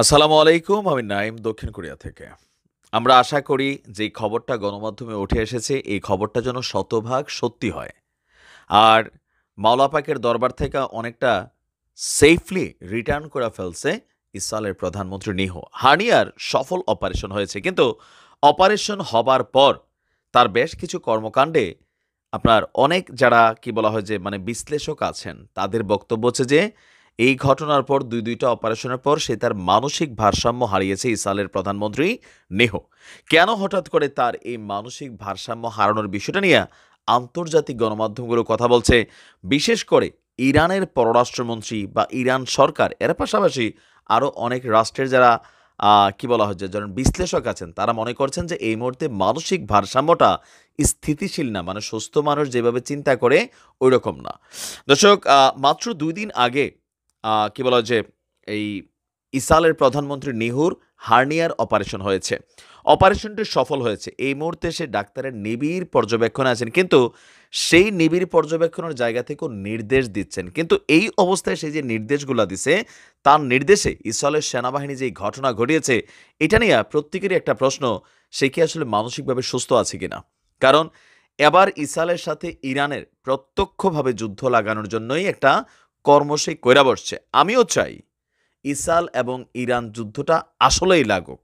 আসসালামু আলাইকুম। আমি নাইম দক্ষিণ কোরিয়া থেকে। আমরা আশা করি যেই খবরটা গণমাধ্যমে উঠে এসেছে, এই খবরটা যেন শতভাগ সত্যি হয়। আর মাওলা পাকের দরবার থেকে অনেকটা সেফলি রিটার্ন করে ফেলছে ইসরায়েলের প্রধানমন্ত্রী নিহো। হার্নিয়ার সফল অপারেশন হয়েছে। কিন্তু অপারেশন হবার পর তার বেশ কিছু কর্মকাণ্ডে আপনার অনেক যারা কি বলা হয় যে মানে বিশ্লেষক আছেন, তাদের বক্তব্য হচ্ছে যে এই ঘটনার পর ২টা অপারেশনের পর সে তার মানসিক ভারসাম্য হারিয়েছে ইসরায়েলের প্রধানমন্ত্রী নেহো। কেন হঠাৎ করে তার এই মানসিক ভারসাম্য হারানোর বিষয়টা নিয়ে আন্তর্জাতিক গণমাধ্যমগুলো কথা বলছে। বিশেষ করে ইরানের পররাষ্ট্রমন্ত্রী বা ইরান সরকার এর পাশাপাশি আরও অনেক রাষ্ট্রের যারা কি বলা হয় যে যারা বিশ্লেষক আছেন, তারা মনে করছেন যে এই মুহূর্তে মানসিক ভারসাম্যটা স্থিতিশীল না। মানে সুস্থ মানুষ যেভাবে চিন্তা করে ঐরকম না। দর্শক, মাত্র ২ দিন আগে কি বলা হয় যে এই ইসরায়েলের প্রধানমন্ত্রী নিহুর হার্নিয়ার অপারেশন হয়েছে। অপারেশনটি সফল হয়েছে। এই মুহূর্তে সে ডাক্তারের নিবিড় পর্যবেক্ষণে আছেন। কিন্তু সেই নিবিড় পর্যবেক্ষণের জায়গা থেকেও নির্দেশ দিচ্ছেন। কিন্তু এই অবস্থায় সে যে নির্দেশগুলা দিছে, তার নির্দেশে ইসরায়েলের সেনাবাহিনী যে ঘটনা ঘটিয়েছে, এটা নিয়ে প্রত্যেকেরই একটা প্রশ্ন, সে কি আসলে মানসিকভাবে সুস্থ আছে কিনা? কারণ এবার ইসরায়েলের সাথে ইরানের প্রত্যক্ষভাবে যুদ্ধ লাগানোর জন্যই একটা কর্ম সে কইরা বসছে। আমিও চাই ইসরায়েল এবং ইরান যুদ্ধটা আসলেই লাগুক।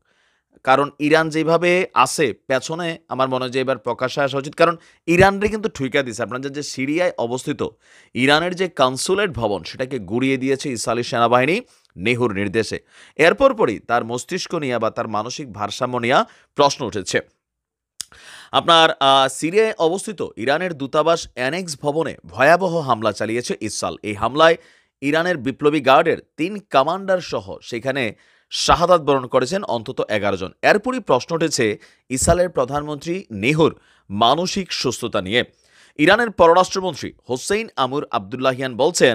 কারণ ইরান যেভাবে আছে পেছনে, আমার মনে হয় যে এবার প্রকাশ্যে আসা উচিত। কারণ ইরানরে কিন্তু ঠুইকা দিছে। আপনাদের যে সিরিয়ায় অবস্থিত ইরানের যে কনসুলেট ভবন, সেটাকে গুড়িয়ে দিয়েছে ইসরায়েলি সেনাবাহিনী নেহুর নির্দেশে। এরপর পরই তার মস্তিষ্ক নিয়ে বা তার মানসিক ভারসাম্য নিয়ে প্রশ্ন উঠেছে। আপনার সিরিয়ায় অবস্থিত ইরানের দূতাবাস অ্যানেক্স ভবনে ভয়াবহ হামলা চালিয়েছে ইসরায়েল। এই হামলায় ইরানের বিপ্লবী গার্ডের ৩ কমান্ডার সহ সেখানে শাহাদাত বরণ করেছেন অন্তত ১১ জন। এরপরই প্রশ্ন উঠেছে ইসরায়েলের প্রধানমন্ত্রী নেহুর মানসিক সুস্থতা নিয়ে। ইরানের পররাষ্ট্রমন্ত্রী হোসেইন আমুর আবদুল্লাহিয়ান বলছেন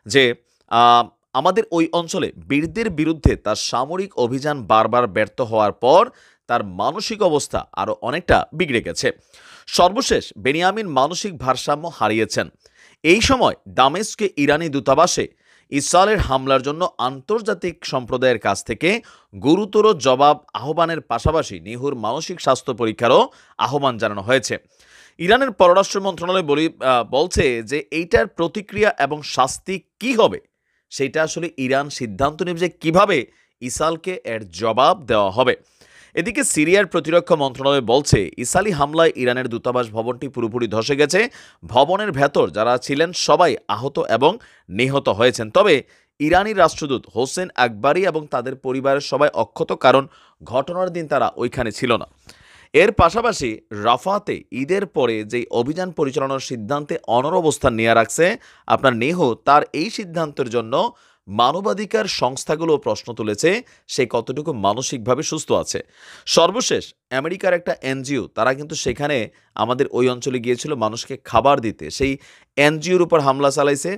যে আহ, আমাদের ওই অঞ্চলে বীরদের বিরুদ্ধে তার সামরিক অভিযান বারবার ব্যর্থ হওয়ার পর তার মানসিক অবস্থা আরও অনেকটা বিগড়ে গেছে। সর্বশেষ বেনিয়ামিন মানসিক ভারসাম্য হারিয়েছেন। এই সময় দামেস্কে ইরানি দূতাবাসে ইসরায়েলের হামলার জন্য আন্তর্জাতিক সম্প্রদায়ের কাছ থেকে গুরুতর জবাব আহ্বানের পাশাপাশি নিহুর মানসিক স্বাস্থ্য পরীক্ষারও আহ্বান জানানো হয়েছে। ইরানের পররাষ্ট্র মন্ত্রণালয় বলছে যে এইটার প্রতিক্রিয়া এবং শাস্তি কি হবে সেটা আসলে ইরান সিদ্ধান্ত নেবে যে কিভাবে ইসরায়েলকে এর জবাব দেওয়া হবে। এদিকে সিরিয়ার প্রতিরক্ষা মন্ত্রণালয় বলছে ইসরায়েলি হামলায় ইরানের দূতাবাস ভবনটি পুরোপুরি ধসে গেছে। ভবনের ভেতর যারা ছিলেন সবাই আহত এবং নিহত হয়েছেন। তবে ইরানি রাষ্ট্রদূত হোসেন আকবরী এবং তাদের পরিবারের সবাই অক্ষত, কারণ ঘটনার দিন তারা ওইখানে ছিল না। এর পাশাপাশি রাফাতে ঈদের পরে যে অভিযান পরিচালনার সিদ্ধান্তে অনড় অবস্থান নিয়ে রাখছে আপনার নেহ, তার এই সিদ্ধান্তের জন্য মানবাধিকার সংস্থাগুলো প্রশ্ন তুলেছে সে কতটুকু মানসিকভাবে সুস্থ আছে। সর্বশেষ আমেরিকার একটা এনজিও তারা কিন্তু সেখানে আমাদের ওই অঞ্চলে গিয়েছিল মানুষকে খাবার দিতে। সেই এনজিওর উপর হামলা চালাইছে।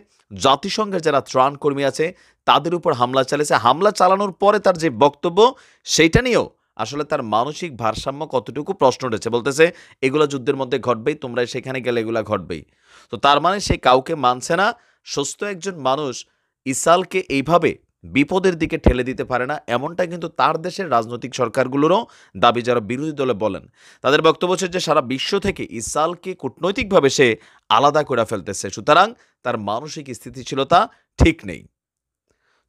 জাতিসংঘের যারা ত্রাণ কর্মী আছে তাদের উপর হামলা চালিয়েছে। হামলা চালানোর পরে তার যে বক্তব্য সেইটা নিয়েও আসলে তার মানসিক ভারসাম্য কতটুকু প্রশ্ন উঠেছে। বলতেছে এগুলো যুদ্ধের মধ্যে ঘটবেই, তোমরা সেখানে গেলে এগুলা ঘটবেই। তো তার মানে সে কাউকে মানছে না। সুস্থ একজন মানুষ ইসরায়েলকে এইভাবে বিপদের দিকে ঠেলে দিতে পারে না, এমনটা কিন্তু তার দেশের রাজনৈতিক সরকারগুলোরও দাবি, যারা বিরোধী দলে বলেন। তাদের বক্তব্য হচ্ছে যে সারা বিশ্ব থেকে ইসরায়েলকে কূটনৈতিকভাবে সে আলাদা করে ফেলতেছে। সুতরাং তার মানসিক স্থিতিশীলতা ঠিক নেই।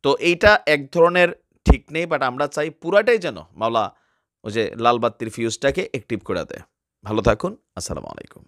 তো এইটা এক ধরনের ঠিক নেই, বাট আমরা চাই পুরাটাই যেন মাওলা ওই যে লাল বাত্তির ফিউজটাকে অ্যাক্টিভ করে দেয়। ভালো থাকুন। আসসালামু আলাইকুম।